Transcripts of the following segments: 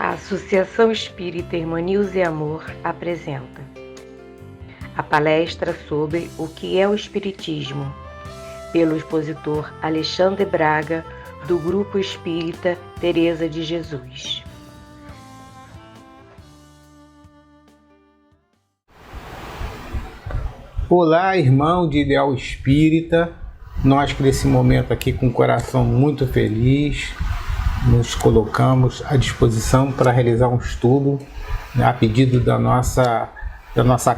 A Associação Espírita Irmã Nilza e Amor apresenta a palestra sobre o que é o Espiritismo, pelo expositor Alexandre Braga, do Grupo Espírita Teresa de Jesus. Olá, irmão de Ideal Espírita, nós que nesse momento aqui com o coração muito feliz, nos colocamos à disposição para realizar um estudo a pedido da nossa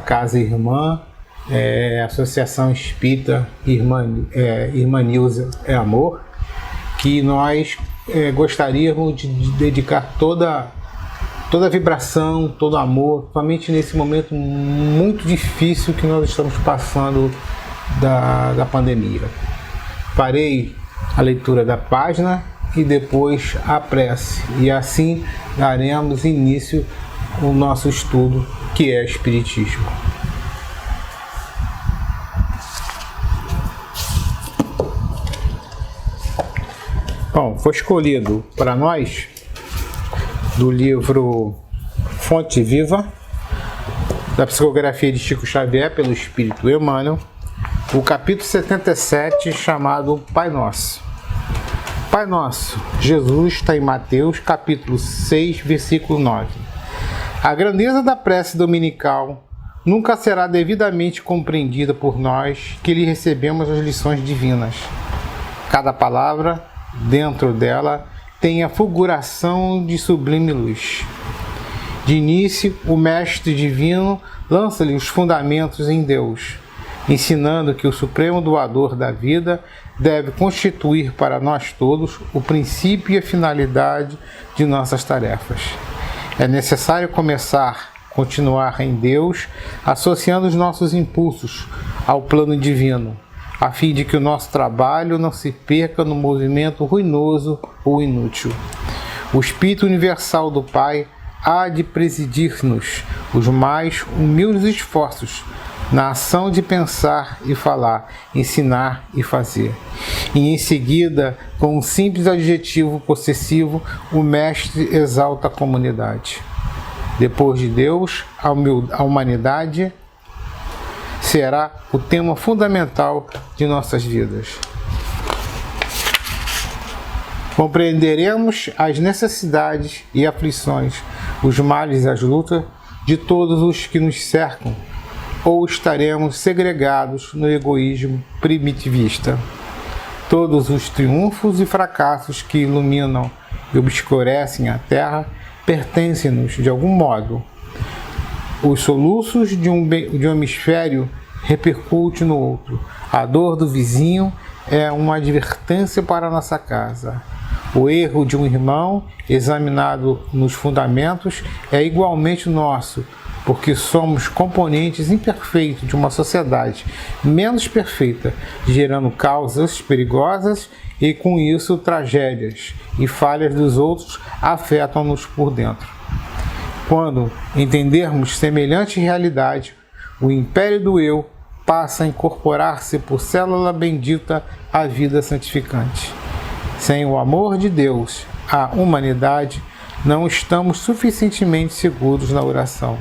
casa irmã, Associação Espírita Irmã Nilza e Amor, que nós gostaríamos de dedicar toda a vibração, todo amor, somente nesse momento muito difícil que nós estamos passando da pandemia. Farei a leitura da página e depois a prece, e assim daremos início ao nosso estudo, que é Espiritismo. Bom, foi escolhido para nós do livro Fonte Viva, da psicografia de Chico Xavier pelo Espírito Emmanuel, o capítulo 77, chamado Pai Nosso. Pai Nosso, Jesus está em Mateus, capítulo 6, versículo 9. A grandeza da prece dominical nunca será devidamente compreendida por nós que lhe recebemos as lições divinas. Cada palavra, dentro dela, tem a fulguração de sublime luz. De início, o Mestre Divino lança-lhe os fundamentos em Deus, ensinando que o Supremo Doador da vida deve constituir para nós todos o princípio e a finalidade de nossas tarefas. É necessário continuar em Deus, associando os nossos impulsos ao plano divino, a fim de que o nosso trabalho não se perca no movimento ruinoso ou inútil. O Espírito Universal do Pai há de presidir-nos os mais humildes esforços na ação de pensar e falar, ensinar e fazer. E em seguida, com um simples adjetivo possessivo, o Mestre exalta a comunidade. Depois de Deus, a humanidade será o tema fundamental de nossas vidas. Compreenderemos as necessidades e aflições, os males e as lutas de todos os que nos cercam, ou estaremos segregados no egoísmo primitivista. Todos os triunfos e fracassos que iluminam e obscurecem a Terra pertencem-nos de algum modo. Os soluços de um hemisfério repercutem no outro. A dor do vizinho é uma advertência para a nossa casa. O erro de um irmão, examinado nos fundamentos, é igualmente nosso, porque somos componentes imperfeitos de uma sociedade menos perfeita, gerando causas perigosas e, com isso, tragédias e falhas dos outros afetam-nos por dentro. Quando entendermos semelhante realidade, o império do eu passa a incorporar-se por célula bendita à vida santificante. Sem o amor de Deus à humanidade, não estamos suficientemente seguros na oração.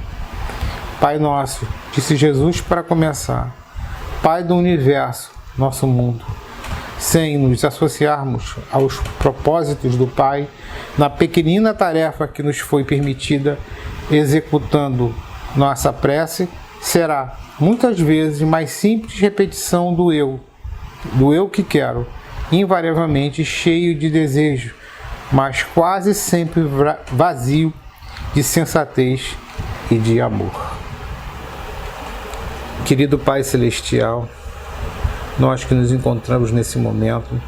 Pai nosso, disse Jesus para começar, Pai do Universo, nosso mundo. Sem nos associarmos aos propósitos do Pai, na pequenina tarefa que nos foi permitida, executando nossa prece, será muitas vezes mais simples repetição do eu que quero, invariavelmente cheio de desejo, mas quase sempre vazio de sensatez e de amor. Querido Pai Celestial, nós que nos encontramos nesse momento,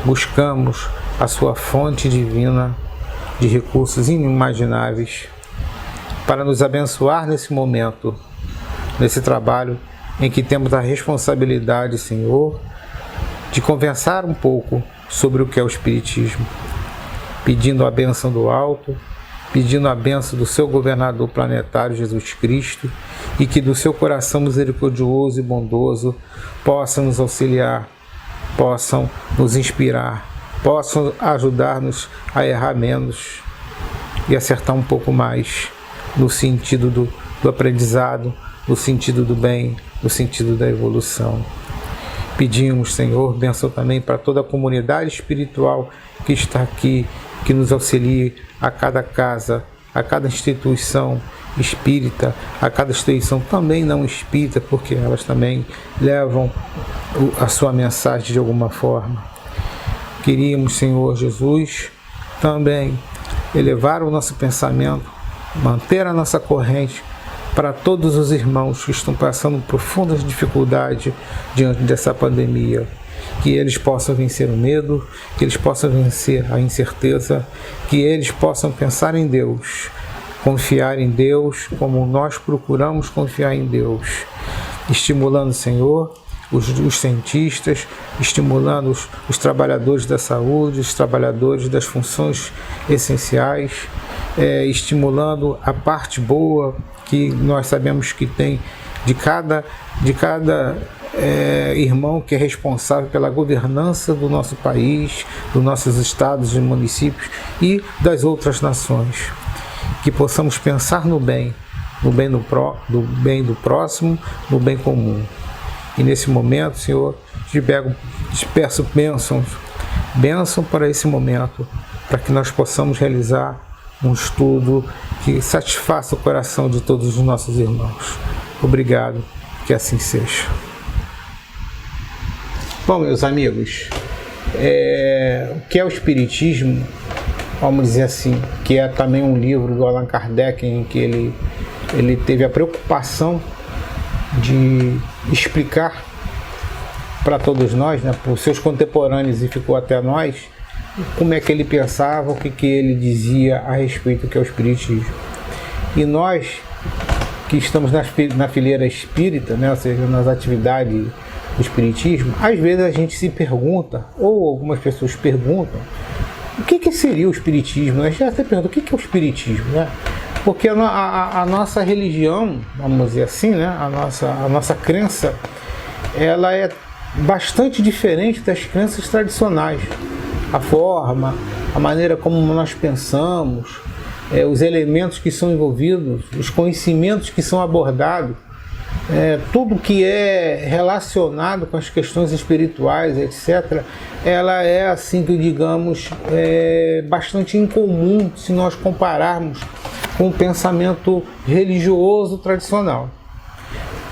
buscamos a Sua fonte divina de recursos inimagináveis para nos abençoar nesse momento, nesse trabalho em que temos a responsabilidade, Senhor, de conversar um pouco sobre o que é o Espiritismo, pedindo a bênção do alto, pedindo a bênção do seu governador planetário Jesus Cristo, e que do seu coração misericordioso e bondoso possa nos auxiliar, possam nos inspirar, possam ajudar-nos a errar menos, e acertar um pouco mais no sentido do aprendizado, no sentido do bem, no sentido da evolução. Pedimos, Senhor, bênção também para toda a comunidade espiritual que está aqui, que nos auxilie a cada casa, a cada instituição espírita, a cada instituição também não espírita, porque elas também levam a sua mensagem de alguma forma. Queríamos, Senhor Jesus, também elevar o nosso pensamento, manter a nossa corrente para todos os irmãos que estão passando profundas dificuldades diante dessa pandemia. Que eles possam vencer o medo, que eles possam vencer a incerteza, que eles possam pensar em Deus, confiar em Deus como nós procuramos confiar em Deus, estimulando, Senhor, os cientistas, estimulando os trabalhadores da saúde, os trabalhadores das funções essenciais, estimulando a parte boa que nós sabemos que tem de cada irmão que é responsável pela governança do nosso país, dos nossos estados e municípios e das outras nações. Que possamos pensar no bem do bem do próximo, no bem comum. E nesse momento, Senhor, te peço bênção para esse momento, para que nós possamos realizar um estudo que satisfaça o coração de todos os nossos irmãos. Obrigado, que assim seja. Bom, meus amigos, o que é o Espiritismo? Vamos dizer assim, que é também um livro do Allan Kardec, em que ele teve a preocupação de explicar para todos nós, né, para os seus contemporâneos e ficou até nós, como é que ele pensava, o que ele dizia a respeito do que é o Espiritismo. E nós, que estamos na fileira espírita, né, ou seja, nas atividades do Espiritismo, às vezes a gente se pergunta, ou algumas pessoas perguntam, o que seria o Espiritismo? A gente já até pergunta, o que é o Espiritismo? Né? Porque a nossa religião, vamos dizer assim, né? a nossa crença, ela é bastante diferente das crenças tradicionais. A forma, a maneira como nós pensamos, os elementos que são envolvidos, os conhecimentos que são abordados, tudo que é relacionado com as questões espirituais, etc., ela é, assim que digamos, bastante incomum se nós compararmos com o pensamento religioso tradicional.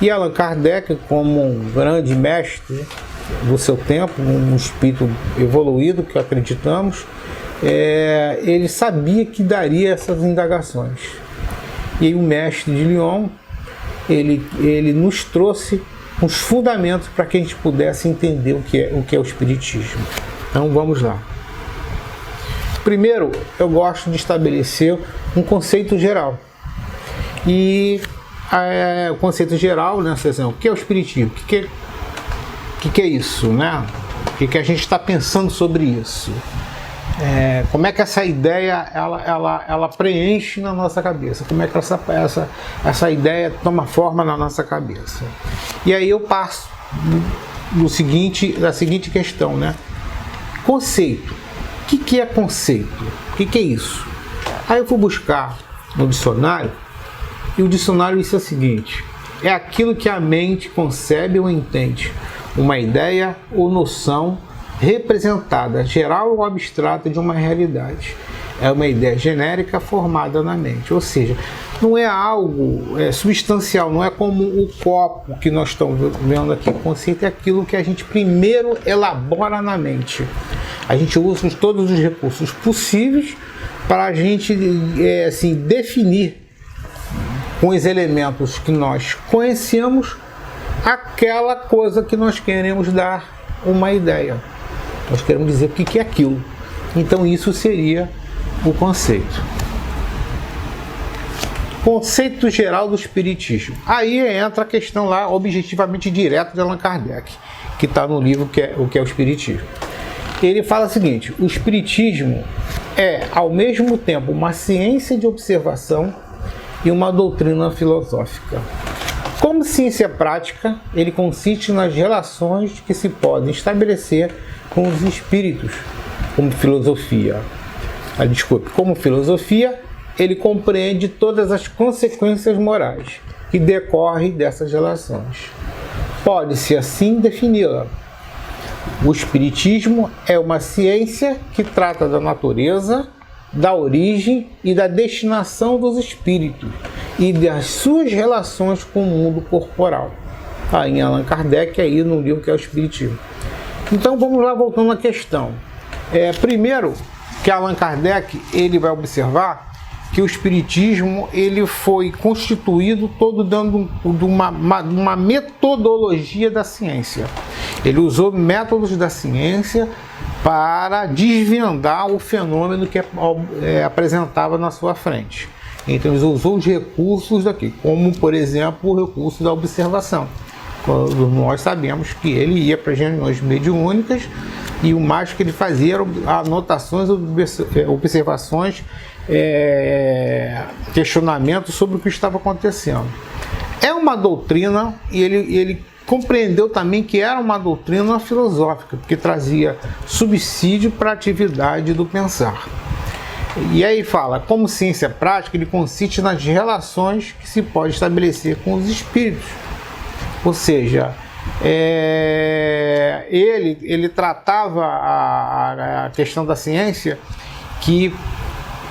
E Allan Kardec, como um grande mestre do seu tempo, um espírito evoluído, que acreditamos, ele sabia que daria essas indagações. E aí o mestre de Lyon, ele nos trouxe os fundamentos para que a gente pudesse entender o que é o Espiritismo. Então vamos lá. Primeiro, eu gosto de estabelecer um conceito geral. E o conceito geral, né, o que é o Espiritismo? O que é isso? Né? O que a gente está pensando sobre isso? Como é que essa ideia ela preenche na nossa cabeça? Como é que essa ideia toma forma na nossa cabeça? E aí eu passo da seguinte questão, né? Conceito. O que é conceito? O que é isso? Aí eu fui buscar no dicionário, e o dicionário disse o seguinte: é aquilo que a mente concebe ou entende, uma ideia ou noção representada, geral ou abstrata, de uma realidade. É uma ideia genérica formada na mente. Ou seja, não é algo substancial, não é como o copo que nós estamos vendo aqui. O conceito é aquilo que a gente primeiro elabora na mente. A gente usa todos os recursos possíveis para a gente definir com os elementos que nós conhecemos aquela coisa que nós queremos dar uma ideia. Nós queremos dizer o que é aquilo. Então isso seria o conceito. Conceito geral do Espiritismo. Aí entra a questão lá objetivamente direta de Allan Kardec, que está no livro O que é o Espiritismo. Ele fala o seguinte: o Espiritismo é ao mesmo tempo uma ciência de observação e uma doutrina filosófica. Como ciência prática, ele consiste nas relações que se podem estabelecer com os espíritos, como filosofia. Como filosofia, ele compreende todas as consequências morais que decorrem dessas relações. Pode-se assim defini-la. O Espiritismo é uma ciência que trata da natureza, da origem e da destinação dos espíritos e das suas relações com o mundo corporal. Tá em Allan Kardec, aí no livro que é o Espiritismo. Então vamos lá, voltando à questão. Primeiro, que Allan Kardec ele vai observar que o Espiritismo ele foi constituído todo dando uma metodologia da ciência. Ele usou métodos da ciência para desvendar o fenômeno que apresentava na sua frente. Então ele usou os recursos daqui, como por exemplo o recurso da observação. Quando nós sabemos que ele ia para as reuniões mediúnicas e o mais que ele fazia eram anotações, observações, questionamentos sobre o que estava acontecendo. É uma doutrina e ele compreendeu também que era uma doutrina filosófica, porque trazia subsídio para a atividade do pensar. E aí fala, como ciência prática, ele consiste nas relações que se pode estabelecer com os espíritos. Ou seja, ele tratava a questão da ciência que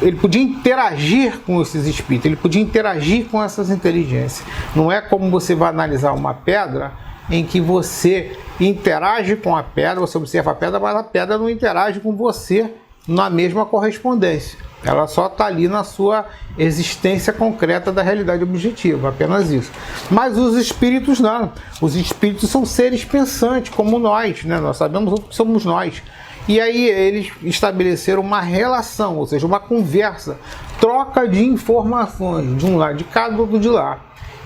ele podia interagir com esses espíritos, ele podia interagir com essas inteligências. Não é como você vai analisar uma pedra em que você interage com a pedra, você observa a pedra, mas a pedra não interage com você na mesma correspondência. Ela só está ali na sua existência concreta da realidade objetiva, apenas isso. Mas os espíritos não. Os espíritos são seres pensantes, como nós, né? Nós sabemos o que somos nós. E aí eles estabeleceram uma relação, ou seja, uma conversa, troca de informações, de um lado de cá, do outro de lá.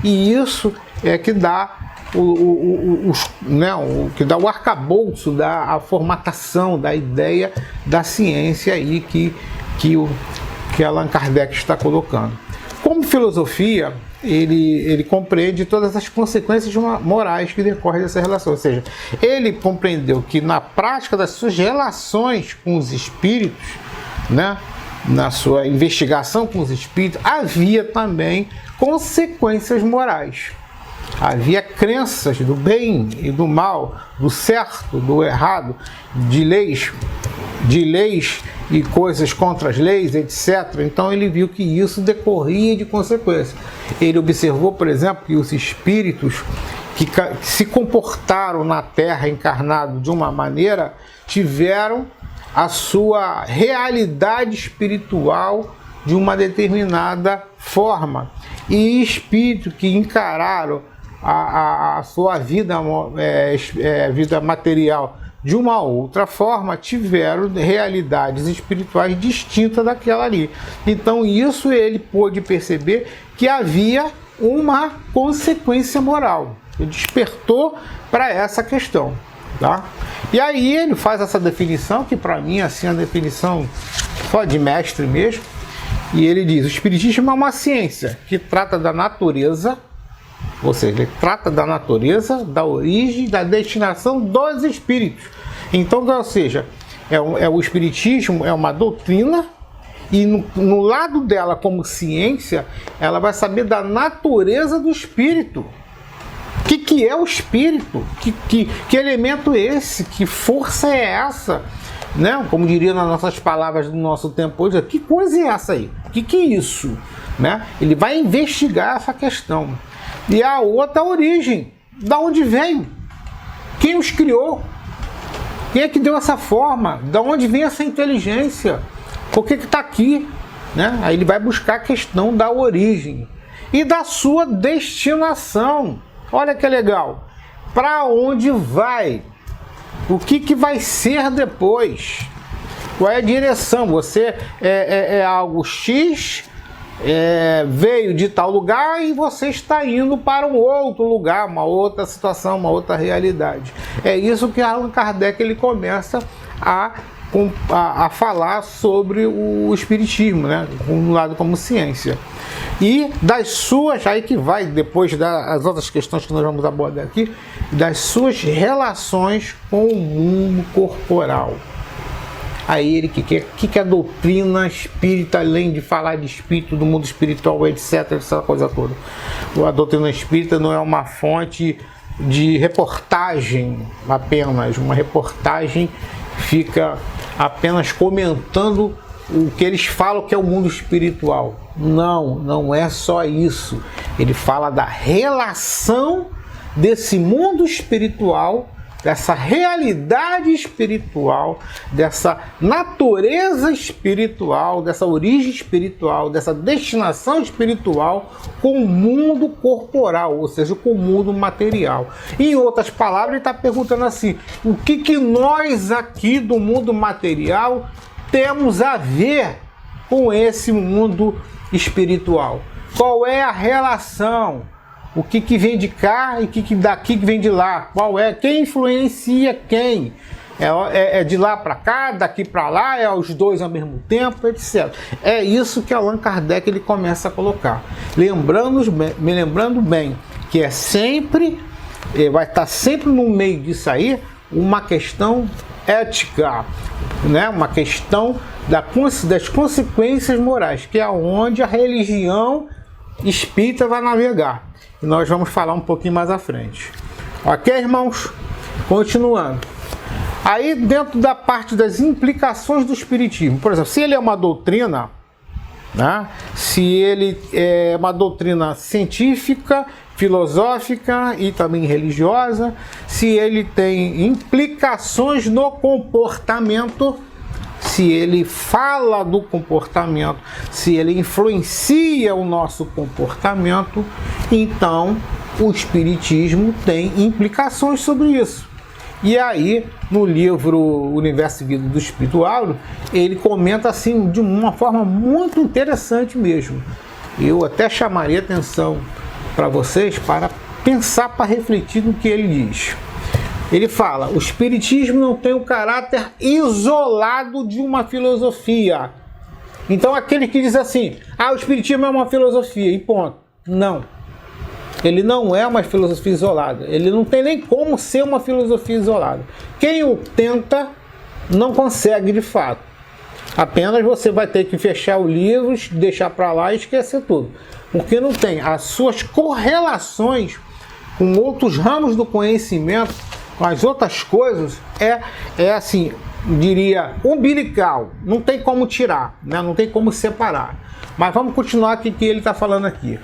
E isso é que dá o arcabouço, a formatação da ideia da ciência aí que Allan Kardec está colocando. Como filosofia, ele compreende todas as consequências morais que decorrem dessa relação. Ou seja, ele compreendeu que na prática das suas relações com os espíritos, né, na sua investigação com os espíritos, havia também consequências morais. Havia crenças do bem e do mal, do certo, do errado, de leis e coisas contra as leis, etc. Então ele viu que isso decorria de consequências. Ele observou, por exemplo, que os espíritos que se comportaram na Terra encarnado de uma maneira tiveram a sua realidade espiritual de uma determinada forma. E espíritos que encararam a sua vida material de uma outra forma, tiveram realidades espirituais distintas daquela ali. Então isso ele pôde perceber que havia uma consequência moral. Ele despertou para essa questão. Tá? E aí ele faz essa definição, que para mim assim, é a definição só de mestre mesmo. E ele diz, o Espiritismo é uma ciência que trata da natureza, ou seja, ele trata da natureza, da origem, da destinação dos espíritos. Então, ou seja, o Espiritismo é uma doutrina e no lado dela como ciência, ela vai saber da natureza do espírito. O que é o espírito? Que elemento é esse? Que força é essa? Né? Como diria nas nossas palavras do nosso tempo hoje, que coisa é essa aí? O que é isso? Né? Ele vai investigar essa questão. E a outra origem, da onde vem? Quem os criou? Quem é que deu essa forma? Da onde vem essa inteligência? Por que está aqui? Né? Aí ele vai buscar a questão da origem e da sua destinação. Olha que legal. Para onde vai? O que vai ser depois? Qual é a direção? Você é algo X, veio de tal lugar e você está indo para um outro lugar, uma outra situação, uma outra realidade. É isso que Allan Kardec ele começa a falar sobre o Espiritismo, né? Um lado como ciência. E das suas, aí que vai depois das outras questões que nós vamos abordar aqui, das suas relações com o mundo corporal. Aí ele que é a doutrina espírita, além de falar de espírito, do mundo espiritual, etc, essa coisa toda. A doutrina espírita não é uma fonte de reportagem apenas, uma reportagem fica apenas comentando o que eles falam que é o mundo espiritual. Não, não é só isso. Ele fala da relação desse mundo espiritual, dessa realidade espiritual, dessa natureza espiritual, dessa origem espiritual, dessa destinação espiritual com o mundo corporal, ou seja, com o mundo material. Em outras palavras, ele está perguntando assim, o que nós aqui do mundo material temos a ver com esse mundo espiritual? Qual é a relação? O que vem de cá e o que daqui que vem de lá? Qual é? Quem influencia quem? É de lá para cá, daqui para lá, é os dois ao mesmo tempo, etc. É isso que Allan Kardec ele começa a colocar. Me lembrando bem que é sempre, vai estar sempre no meio disso aí, uma questão ética, né? Uma questão das consequências morais, que é onde a religião espírita vai navegar. E nós vamos falar um pouquinho mais à frente. Ok, irmãos? Continuando. Aí, dentro da parte das implicações do espiritismo, por exemplo, se ele é uma doutrina, né? Se ele é uma doutrina científica, filosófica e também religiosa, se ele tem implicações no comportamento, se ele fala do comportamento, se ele influencia o nosso comportamento, então o espiritismo tem implicações sobre isso. E aí, no livro Universo e Vida do Espírito Áureo, ele comenta assim de uma forma muito interessante mesmo. Eu até chamaria atenção para vocês para pensar, para refletir no que ele diz. Ele fala, o espiritismo não tem o caráter isolado de uma filosofia. Então aquele que diz assim, o espiritismo é uma filosofia e ponto. Não. Ele não é uma filosofia isolada. Ele não tem nem como ser uma filosofia isolada. Quem o tenta não consegue de fato. Apenas você vai ter que fechar o livro, deixar para lá e esquecer tudo. Porque não tem as suas correlações com outros ramos do conhecimento, com as outras coisas, é assim, diria, umbilical. Não tem como tirar, né? Não tem como separar. Mas vamos continuar aqui que ele está falando aqui.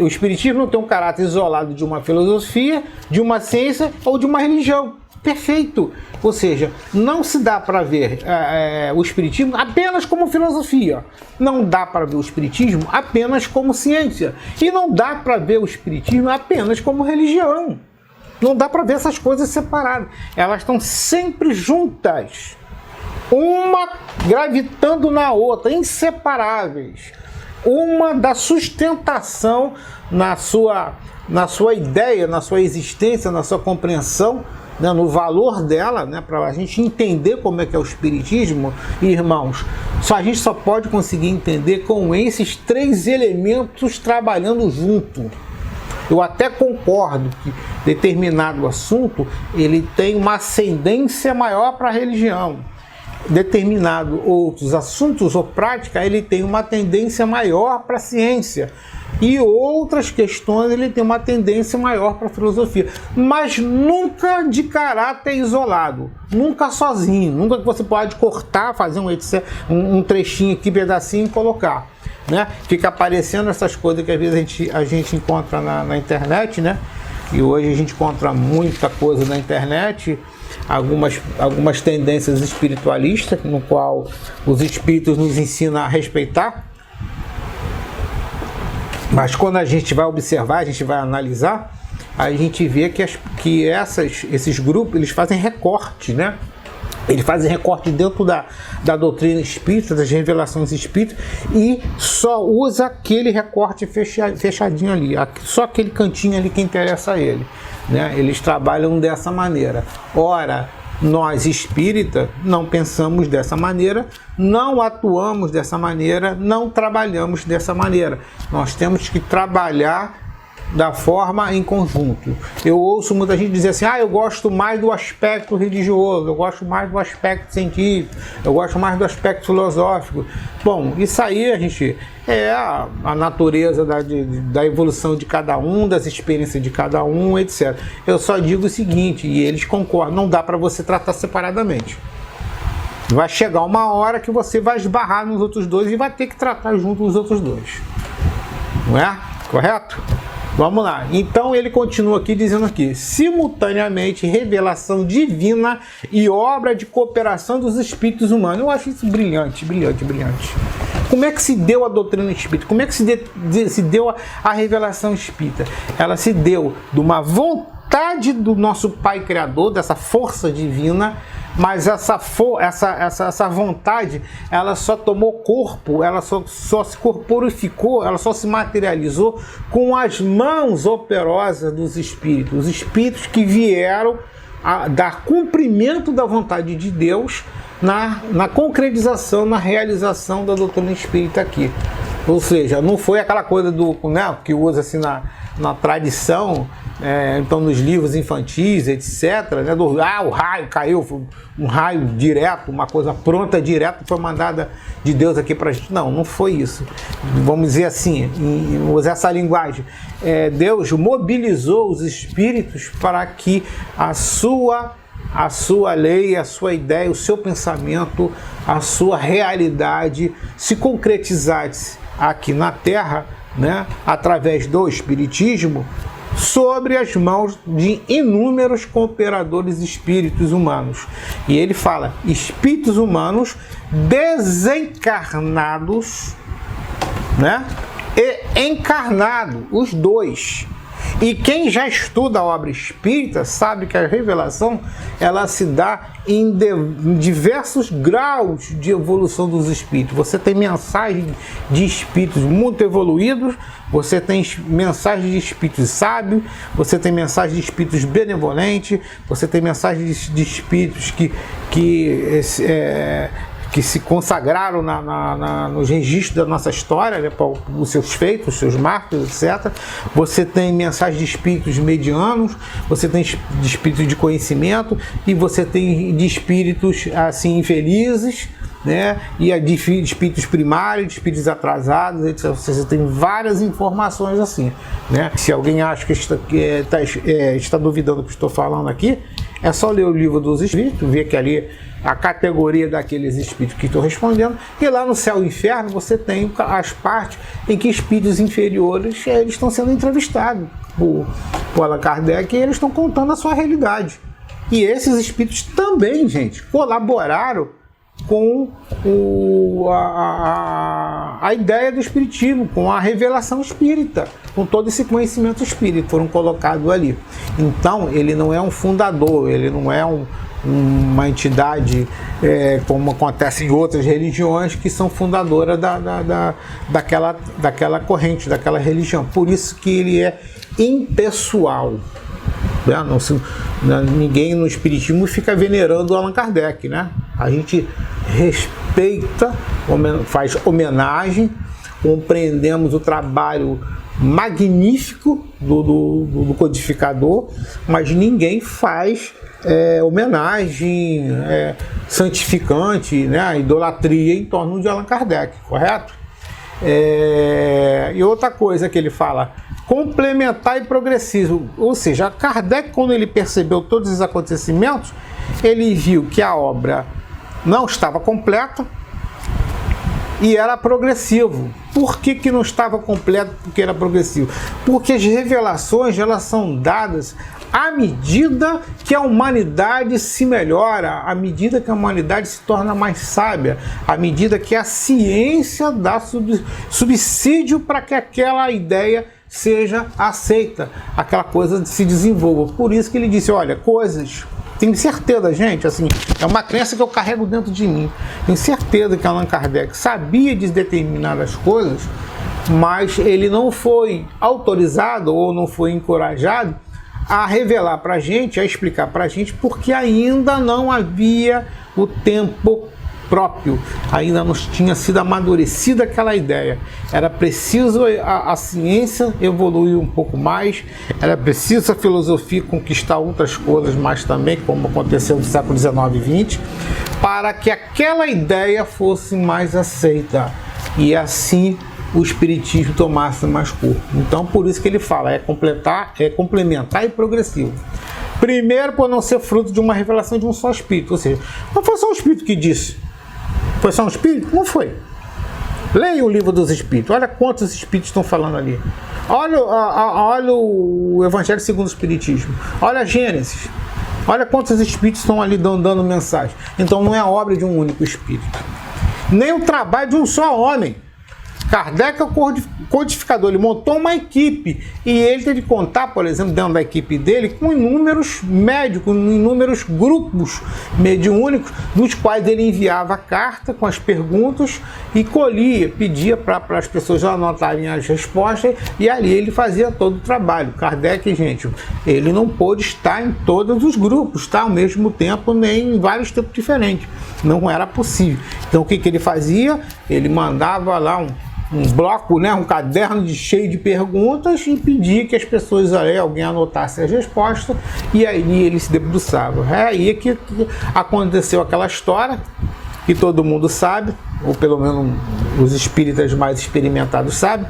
O espiritismo não tem um caráter isolado de uma filosofia, de uma ciência ou de uma religião. Perfeito. Ou seja, não se dá para ver o espiritismo apenas como filosofia. Não dá para ver o espiritismo apenas como ciência. E não dá para ver o espiritismo apenas como religião. Não dá para ver essas coisas separadas. Elas estão sempre juntas. Uma gravitando na outra, inseparáveis. Uma dá sustentação na sua ideia, na sua existência, na sua compreensão, né, no valor dela, né, para a gente entender como é que é o espiritismo. Irmãos, a gente só pode conseguir entender com esses três elementos trabalhando junto. Eu até concordo que determinado assunto ele tem uma ascendência maior para a religião. Determinado outros assuntos ou prática ele tem uma tendência maior para a ciência. E outras questões ele tem uma tendência maior para a filosofia. Mas nunca de caráter isolado. Nunca sozinho. Nunca que você pode cortar, fazer um trechinho aqui, pedacinho e colocar. Né? Fica aparecendo essas coisas que às vezes a gente encontra na internet, né? E hoje a gente encontra muita coisa na internet, algumas tendências espiritualistas, no qual os espíritos nos ensinam a respeitar. Mas quando a gente vai observar, a gente vai analisar, a gente vê que esses grupos eles fazem recorte, né? Eles fazem recorte dentro da doutrina espírita, das revelações espíritas, e só usa aquele recorte fechadinho ali, só aquele cantinho ali que interessa a ele, né? Eles trabalham dessa maneira. Ora, nós espíritas não pensamos dessa maneira, não atuamos dessa maneira, não trabalhamos dessa maneira. Nós temos que trabalhar da forma em conjunto. Eu ouço muita gente dizer assim, eu gosto mais do aspecto religioso, eu gosto mais do aspecto científico, eu gosto mais do aspecto filosófico. Bom, isso aí, a gente, é a natureza da evolução de cada um, das experiências de cada um, etc. Eu só digo o seguinte, e eles concordam, não dá para você tratar separadamente. Vai chegar uma hora que você vai esbarrar nos outros dois e vai ter que tratar junto os outros dois. Não é? Correto? Vamos lá. Então ele continua aqui dizendo aqui, simultaneamente revelação divina e obra de cooperação dos espíritos humanos. Eu acho isso brilhante, brilhante, brilhante. Como é que se deu a doutrina espírita? Como é que se deu a revelação espírita? Ela se deu de uma vontade do nosso Pai Criador, dessa força divina, mas essa vontade, ela só tomou corpo, ela só se corporificou, ela só se materializou com as mãos operosas dos espíritos. Os espíritos que vieram a dar cumprimento da vontade de Deus na concretização, na realização da doutrina espírita aqui. Ou seja, não foi aquela coisa que usa assim na tradição, então nos livros infantis, etc., né, o raio caiu, um raio direto, uma coisa pronta, direta, foi mandada de Deus aqui pra gente. Não foi isso. Vamos dizer assim, usar essa linguagem. Deus mobilizou os espíritos para que a sua lei, a sua ideia, o seu pensamento, a sua realidade se concretizasse aqui na Terra, né, através do Espiritismo, sobre as mãos de inúmeros cooperadores espíritos humanos. E ele fala, espíritos humanos desencarnados, né, e encarnados, os dois. E quem já estuda a obra espírita sabe que a revelação, ela se dá em diversos graus de evolução dos espíritos. Você tem mensagens de espíritos muito evoluídos, você tem mensagens de espíritos sábios, você tem mensagens de espíritos benevolentes, você tem mensagens de espíritos que se consagraram nos registros da nossa história, né, os seus feitos, os seus marcos, etc. Você tem mensagens de espíritos medianos, você tem de espíritos de conhecimento, e você tem de espíritos assim infelizes, né, e de espíritos primários, de espíritos atrasados, etc. Você tem várias informações assim, né? Se alguém acha que está duvidando do que estou falando aqui, é só ler o livro dos espíritos, ver que ali a categoria daqueles espíritos que estou respondendo, e lá no céu e inferno você tem as partes em que espíritos inferiores eles estão sendo entrevistados por Allan Kardec, e eles estão contando a sua realidade. E esses espíritos também, gente, colaboraram com a ideia do espiritismo, com a revelação espírita, com todo esse conhecimento espírita, foram colocados ali. Então, ele não é um fundador, ele não é uma entidade como acontece em outras religiões que são fundadoras daquela corrente, daquela religião. Por isso que ele é impessoal. Ninguém no espiritismo fica venerando Allan Kardec, né? A gente respeita, faz homenagem, compreendemos o trabalho magnífico do codificador, mas ninguém faz homenagem santificante, né, idolatria em torno de Allan Kardec, correto? E outra coisa que ele fala, complementar e progressivo, ou seja, Kardec, quando ele percebeu todos os acontecimentos, ele viu que a obra não estava completa e era progressivo. Por que não estava completo? Porque era progressivo. Porque as revelações, elas são dadas à medida que a humanidade se melhora, à medida que a humanidade se torna mais sábia, à medida que a ciência dá subsídio para que aquela ideia seja aceita, aquela coisa se desenvolva. Por isso que ele disse, olha, coisas... Tenho certeza, gente, assim, é uma crença que eu carrego dentro de mim. Tenho certeza que Allan Kardec sabia de determinadas coisas, mas ele não foi autorizado ou não foi encorajado a revelar para a gente, a explicar para a gente, porque ainda não havia o tempo próprio, ainda não tinha sido amadurecida aquela ideia. Era preciso a ciência evoluir um pouco mais, era preciso a filosofia conquistar outras coisas mais também, como aconteceu no século XIX e XX, para que aquela ideia fosse mais aceita e assim o espiritismo tomasse mais corpo. Então, por isso que ele fala, é complementar e progressivo. Primeiro, por não ser fruto de uma revelação de um só espírito, ou seja, não foi só um espírito que disse. Foi só um espírito? Não foi. Leia o livro dos espíritos, olha quantos espíritos estão falando ali. Olha o Evangelho segundo o Espiritismo, olha a Gênesis, olha quantos espíritos estão ali dando mensagem. Então não é a obra de um único espírito, nem o trabalho de um só homem. Kardec é o codificador, ele montou uma equipe e ele teve que contar, por exemplo, dentro da equipe dele, com inúmeros médicos, inúmeros grupos mediúnicos, dos quais ele enviava carta com as perguntas e colhia, pedia para as pessoas anotarem as respostas e ali ele fazia todo o trabalho. Kardec, gente, ele não pôde estar em todos os grupos, tá? Ao mesmo tempo, nem em vários tempos diferentes. Não era possível. Então o que ele fazia? Ele mandava lá um bloco, né, um caderno cheio de perguntas e pedia que as pessoas, alguém anotasse as respostas e aí ele se debruçava. É aí que aconteceu aquela história que todo mundo sabe, ou pelo menos os espíritas mais experimentados sabem,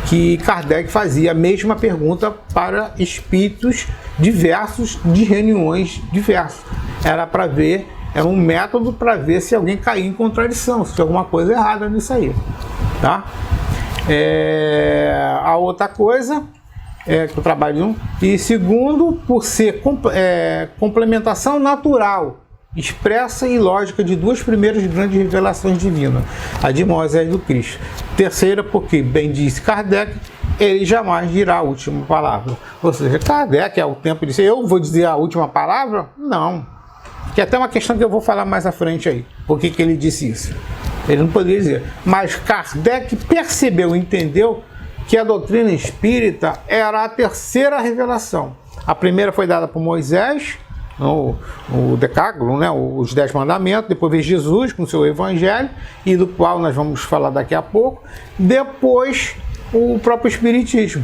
que Kardec fazia a mesma pergunta para espíritos diversos de reuniões diversas. Era para ver, era um método para ver se alguém caía em contradição, se tinha alguma coisa errada nisso aí. Tá? A outra coisa é que eu trabalho e segundo, por ser complementação natural, expressa e lógica de duas primeiras grandes revelações divinas, a de Moisés e do Cristo. Terceira, porque, bem disse Kardec, ele jamais dirá a última palavra. Ou seja, Kardec é o tempo de dizer, eu vou dizer a última palavra? Não. Que é até uma questão que eu vou falar mais à frente aí. Por que ele disse isso? Ele não poderia dizer. Mas Kardec percebeu, entendeu que a doutrina espírita era a terceira revelação. A primeira foi dada por Moisés, o Decálogo, né, os 10 mandamentos. Depois veio Jesus com o seu Evangelho, e do qual nós vamos falar daqui a pouco. Depois, o próprio Espiritismo.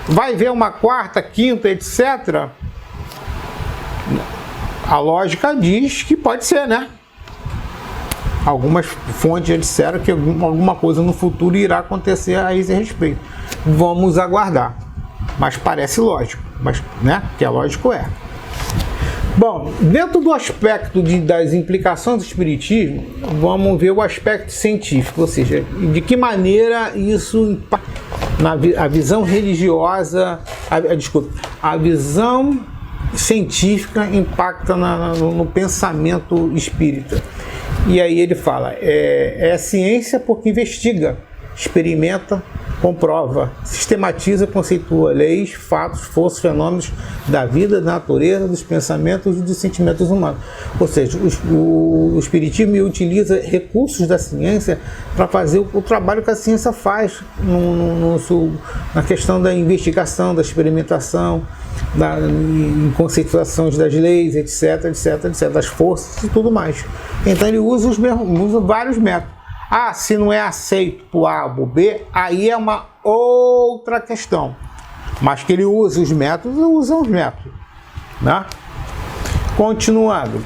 Vai ver uma quarta, quinta, etc. A lógica diz que pode ser, né? Algumas fontes já disseram que alguma coisa no futuro irá acontecer a esse respeito. Vamos aguardar. Mas parece lógico, mas, né? Que é lógico é. Bom, dentro do aspecto das implicações do espiritismo, vamos ver o aspecto científico, ou seja, de que maneira isso impacta a visão religiosa, a visão científica impacta no pensamento espírita. E aí ele fala, é ciência porque investiga, experimenta, comprova, sistematiza, conceitua leis, fatos, forças, fenômenos da vida, da natureza, dos pensamentos e dos sentimentos humanos. Ou seja, o espiritismo utiliza recursos da ciência para fazer o trabalho que a ciência faz na questão da investigação, da experimentação, em conceituações das leis, etc, das forças e tudo mais. Então ele usa vários métodos. Se não é aceito por A ou B, aí é uma outra questão. Mas que ele usa os métodos, né? Continuando.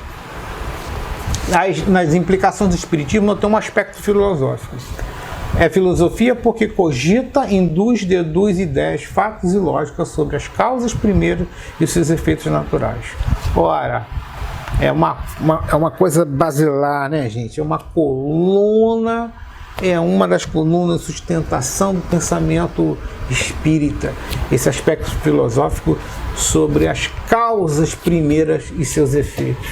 Nas implicações do espiritismo, não tem um aspecto filosófico. É filosofia porque cogita, induz, deduz ideias, fatos e lógicas sobre as causas primeiras e os seus efeitos naturais. Ora, é uma coisa basilar, né, gente? É uma coluna, é uma das colunas de sustentação do pensamento espírita. Esse aspecto filosófico sobre as causas primeiras e seus efeitos.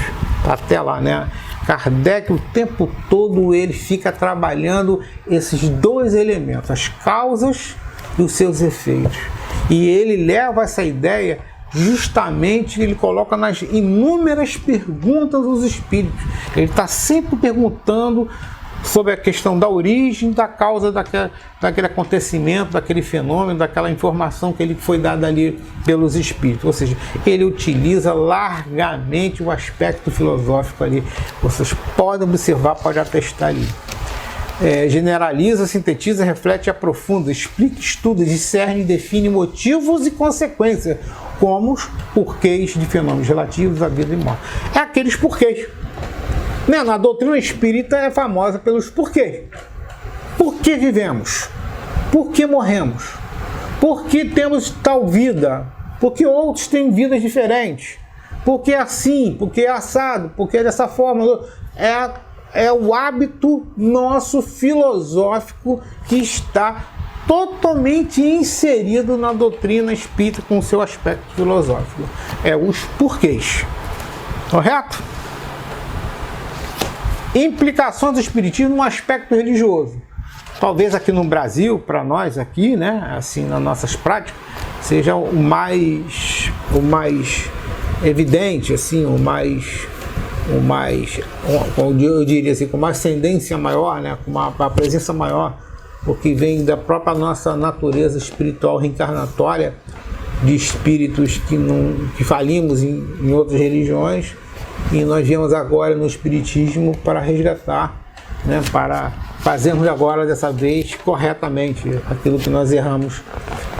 Até lá, né? Kardec, o tempo todo, ele fica trabalhando esses dois elementos, as causas e os seus efeitos. E ele leva essa ideia, justamente, ele coloca nas inúmeras perguntas dos espíritos. Ele está sempre perguntando sobre a questão da origem, da causa daquele acontecimento, daquele fenômeno, daquela informação que ele foi dada ali pelos espíritos. Ou seja, ele utiliza largamente o aspecto filosófico ali. Vocês podem observar, podem atestar ali. Generaliza, sintetiza, reflete, aprofunda, explica, estuda, discerne, define motivos e consequências, como os porquês de fenômenos relativos à vida e morte. É aqueles porquês. Na doutrina espírita é famosa pelos porquês. Por que vivemos? Por que morremos? Por que temos tal vida? Por que outros têm vidas diferentes? Por que é assim? Por que é assado? Por que é dessa forma? É o hábito nosso filosófico que está totalmente inserido na doutrina espírita com o seu aspecto filosófico. É os porquês. Correto? Implicações do espiritismo no aspecto religioso. Talvez aqui no Brasil, para nós aqui, né, assim, nas nossas práticas, seja o mais evidente, assim, eu diria assim, com uma ascendência maior, né, com uma presença maior, porque vem da própria nossa natureza espiritual reencarnatória, de espíritos que falimos em outras religiões, e nós viemos agora no espiritismo para resgatar, né, para fazermos agora dessa vez corretamente aquilo que nós erramos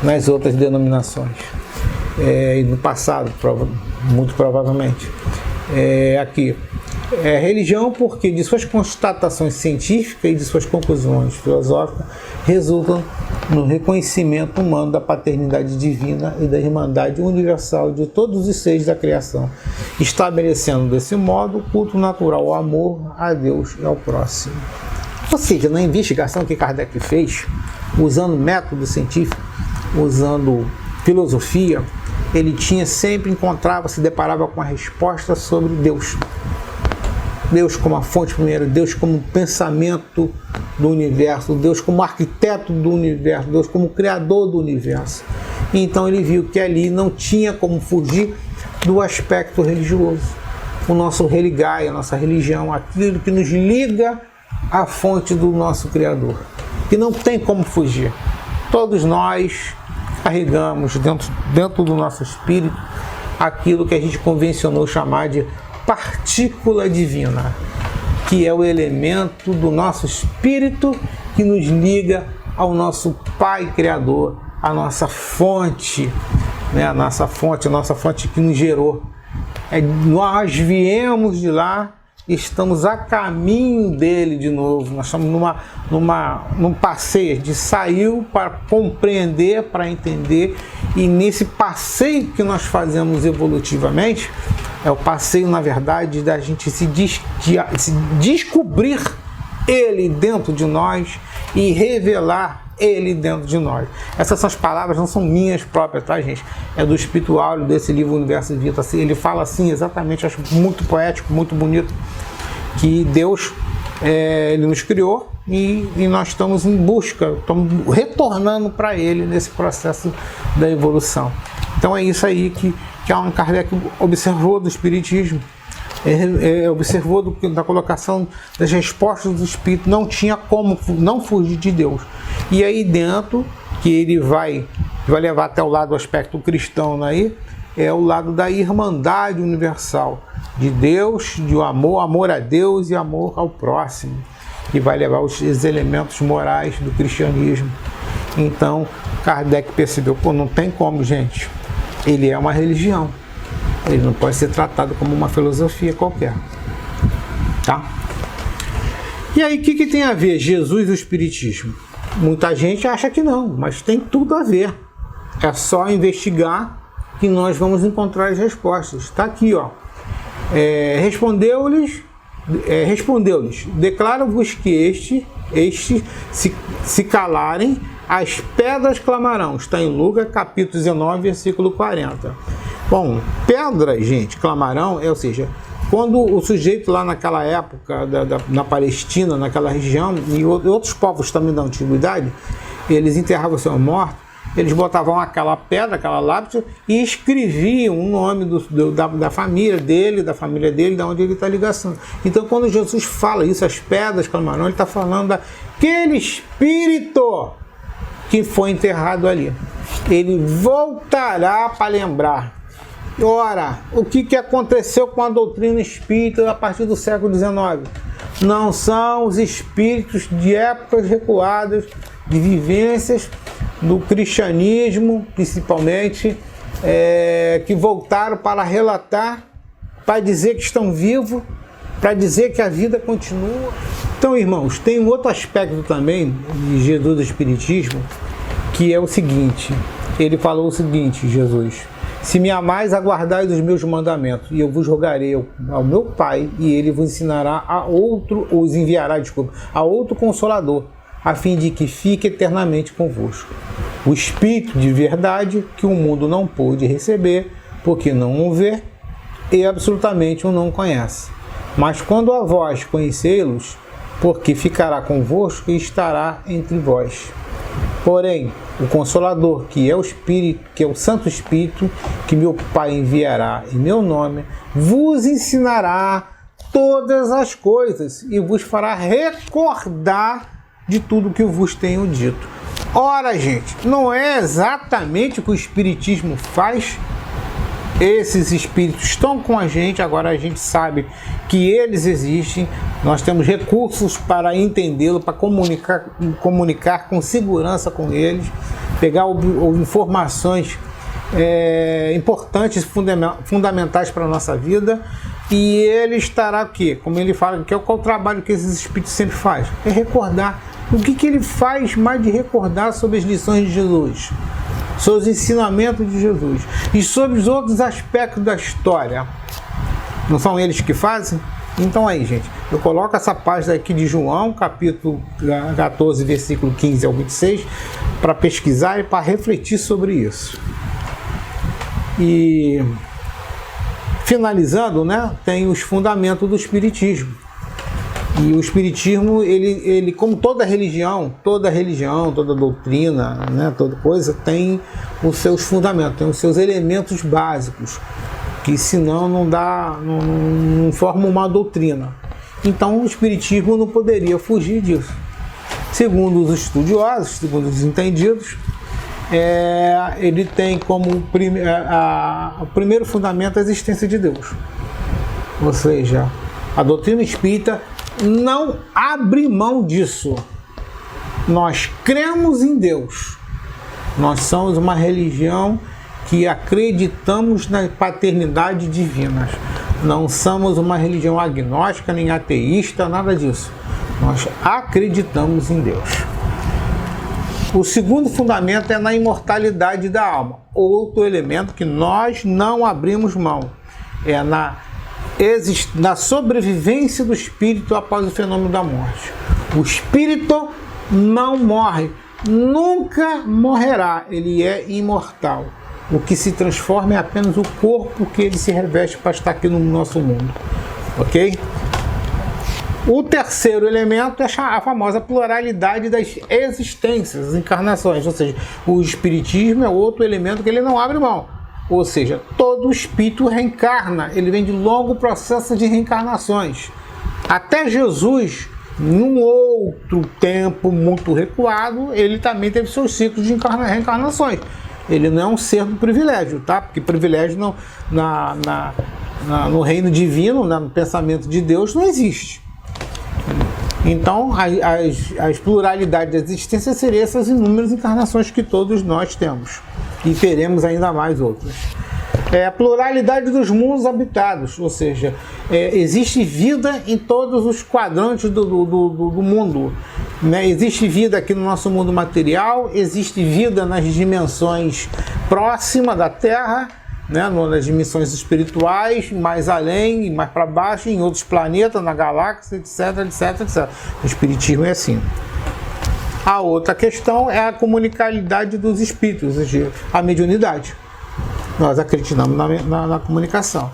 nas outras denominações e no passado, muito provavelmente. Aqui religião, porque de suas constatações científicas e de suas conclusões filosóficas resultam no reconhecimento humano da paternidade divina e da irmandade universal de todos os seres da criação, estabelecendo desse modo o culto natural ao amor a Deus e ao próximo. Ou seja, na investigação que Kardec fez, usando método científico, usando filosofia, ele se deparava com a resposta sobre Deus. Deus como a fonte primeira, Deus como pensamento do universo, Deus como arquiteto do universo, Deus como criador do universo. Então ele viu que ali não tinha como fugir do aspecto religioso. O nosso religai, a nossa religião, aquilo que nos liga à fonte do nosso Criador, que não tem como fugir. Todos nós carregamos dentro do nosso espírito aquilo que a gente convencionou chamar de partícula divina, que é o elemento do nosso espírito que nos liga ao nosso Pai Criador, a nossa fonte, né? a nossa fonte que nos gerou. Nós viemos de lá, estamos a caminho dele de novo. Nós estamos num passeio de saiu para compreender, para entender, e nesse passeio que nós fazemos evolutivamente, é o passeio, na verdade, da gente se descobrir ele dentro de nós e revelar ele dentro de nós. Essas são as palavras, não são minhas próprias, tá, gente? É do Espírito Áureo, desse livro Universo Vita. Assim, ele fala assim, exatamente, acho muito poético, muito bonito, que Deus, ele nos criou e nós estamos em busca, estamos retornando para ele nesse processo da evolução. Então é isso aí que Allan Kardec observou do Espiritismo, observou da colocação das respostas do Espírito, não tinha como não fugir de Deus. E aí dentro, que ele vai levar até o lado do aspecto cristão aí, é o lado da irmandade universal, de Deus, de amor a Deus e amor ao próximo, que vai levar os elementos morais do cristianismo. Então, Kardec percebeu, não tem como, gente, ele é uma religião, ele não pode ser tratado como uma filosofia qualquer, tá? E aí, o que tem a ver Jesus e o Espiritismo? Muita gente acha que não, mas tem tudo a ver. É só investigar que nós vamos encontrar as respostas. Está aqui, ó. Respondeu-lhes, declaro-vos que estes se calarem, as pedras clamarão. Está em Lucas, capítulo 19, versículo 40. Bom, pedras, gente, clamarão, ou seja, quando o sujeito lá naquela época, na Palestina, naquela região, e outros povos também da antiguidade, eles enterravam seus mortos, eles botavam aquela pedra, aquela lápis, e escreviam o nome da família dele, da onde ele está ligação. Então, quando Jesus fala isso, as pedras clamarão, ele está falando daquele espírito que foi enterrado ali. Ele voltará para lembrar. Ora, o que aconteceu com a doutrina espírita a partir do século XIX? Não são os espíritos de épocas recuadas, de vivências do cristianismo, principalmente, que voltaram para relatar, para dizer que estão vivos, para dizer que a vida continua. Então, irmãos, tem um outro aspecto também de Jesus do Espiritismo, que é o seguinte, ele falou o seguinte, Jesus: se me amais, aguardai os meus mandamentos, e eu vos rogarei ao meu Pai, e ele vos ensinará os enviará a outro Consolador, a fim de que fique eternamente convosco. O Espírito de verdade, que o mundo não pôde receber, porque não o vê, e absolutamente o não conhece. Mas quando a vós conhecê-los, porque ficará convosco e estará entre vós. Porém, o Consolador, que é o Espírito, que é o Santo Espírito, que meu Pai enviará em meu nome, vos ensinará todas as coisas e vos fará recordar de tudo que eu vos tenho dito. Ora, gente, não é exatamente o que o Espiritismo faz? Esses espíritos estão com a gente, agora a gente sabe que eles existem, nós temos recursos para entendê-lo, para comunicar com segurança com eles, pegar informações importantes, fundamentais para a nossa vida, e ele estará aqui, como ele fala, que é qual o trabalho que esses espíritos sempre fazem? É recordar. O que ele faz mais de recordar sobre as lições de Jesus? Sobre os ensinamentos de Jesus e sobre os outros aspectos da história. Não são eles que fazem? Então aí, gente, eu coloco essa página aqui de João, capítulo 14, versículo 15 ao 26, para pesquisar e para refletir sobre isso. E finalizando, né, tem os fundamentos do Espiritismo. E o Espiritismo, ele como toda religião, toda doutrina, né, toda coisa, tem os seus fundamentos, tem os seus elementos básicos, que senão não forma uma doutrina. Então o Espiritismo não poderia fugir disso. Segundo os estudiosos, segundo os entendidos, ele tem como o primeiro fundamento a existência de Deus. Ou seja, a doutrina espírita não abre mão disso. Nós cremos em Deus. Nós somos uma religião que acreditamos na paternidade divina. Não somos uma religião agnóstica, nem ateísta, nada disso. Nós acreditamos em Deus. O segundo fundamento é na imortalidade da alma. Outro elemento que nós não abrimos mão. É na sobrevivência do espírito após o fenômeno da morte. O espírito não morre, nunca morrerá, ele é imortal. O que se transforma é apenas o corpo que ele se reveste para estar aqui no nosso mundo. Ok? O terceiro elemento é a famosa pluralidade das existências, das encarnações. Ou seja, o espiritismo é outro elemento que ele não abre mão. Ou seja, todo espírito reencarna, ele vem de longo processo de reencarnações. Até Jesus, num outro tempo muito recuado, ele também teve seus ciclos de reencarnações. Ele não é um ser do privilégio, tá? Porque privilégio no reino divino, no pensamento de Deus, não existe. Então, as pluralidades da existência seriam essas inúmeras encarnações que todos nós temos. E teremos ainda mais outras. A pluralidade dos mundos habitados, ou seja, existe vida em todos os quadrantes do mundo. Né? Existe vida aqui no nosso mundo material, existe vida nas dimensões próximas da Terra, né? Nas dimensões espirituais, mais além, mais para baixo, em outros planetas, na galáxia, etc, etc, etc. O espiritismo é assim. A outra questão é a comunicabilidade dos espíritos, ou seja, a mediunidade. Nós acreditamos na comunicação.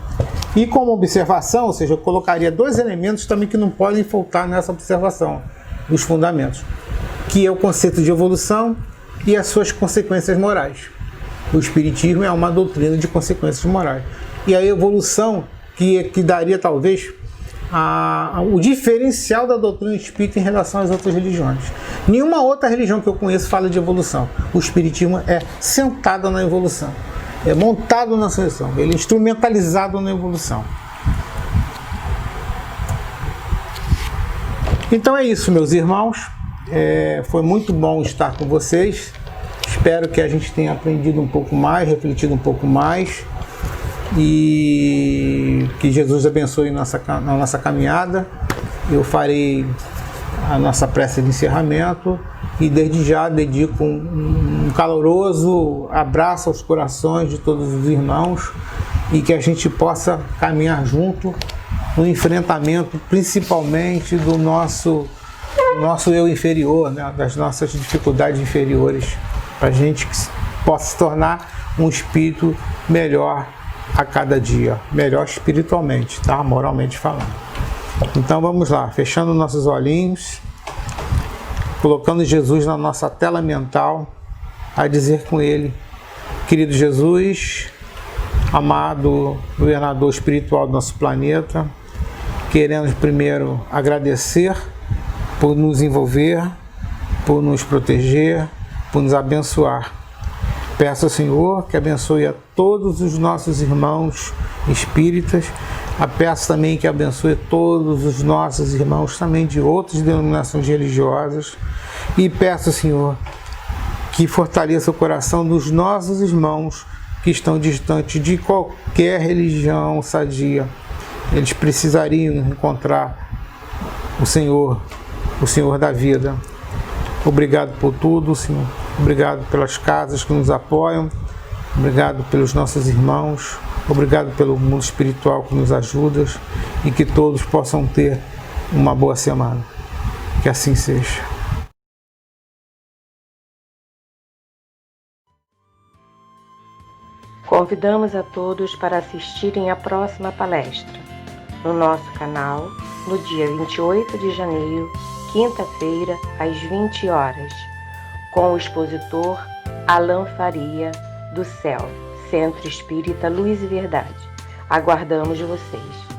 E como observação, ou seja, eu colocaria dois elementos também que não podem faltar nessa observação dos fundamentos, que é o conceito de evolução e as suas consequências morais. O Espiritismo é uma doutrina de consequências morais. E a evolução que daria talvez o diferencial da doutrina espírita em relação às outras religiões. Nenhuma outra religião que eu conheço fala de evolução. O Espiritismo é sentado na evolução, é montado na seleção, ele é instrumentalizado na evolução. Então é isso, meus irmãos. Foi muito bom estar com vocês. Espero que a gente tenha aprendido um pouco mais, refletido um pouco mais, e que Jesus abençoe na nossa caminhada. Eu farei a nossa prece de encerramento e desde já dedico um caloroso abraço aos corações de todos os irmãos e que a gente possa caminhar junto no enfrentamento, principalmente do nosso eu inferior, né, das nossas dificuldades inferiores, para a gente possa se tornar um espírito melhor a cada dia, melhor espiritualmente, tá? Moralmente falando. Então vamos lá, fechando nossos olhinhos, colocando Jesus na nossa tela mental, a dizer com ele: querido Jesus, amado governador espiritual do nosso planeta, queremos primeiro agradecer por nos envolver, por nos proteger, por nos abençoar. Peço ao Senhor que abençoe a todos os nossos irmãos espíritas. Peço também que abençoe todos os nossos irmãos também de outras denominações religiosas. E peço ao Senhor que fortaleça o coração dos nossos irmãos que estão distantes de qualquer religião sadia. Eles precisariam encontrar o Senhor da vida. Obrigado por tudo, Senhor. Obrigado pelas casas que nos apoiam. Obrigado pelos nossos irmãos. Obrigado pelo mundo espiritual que nos ajuda e que todos possam ter uma boa semana. Que assim seja. Convidamos a todos para assistirem à próxima palestra no nosso canal no dia 28 de janeiro, quinta-feira, às 20 horas, com o expositor Alan Faria, do CEL, Centro Espírita Luz e Verdade. Aguardamos vocês!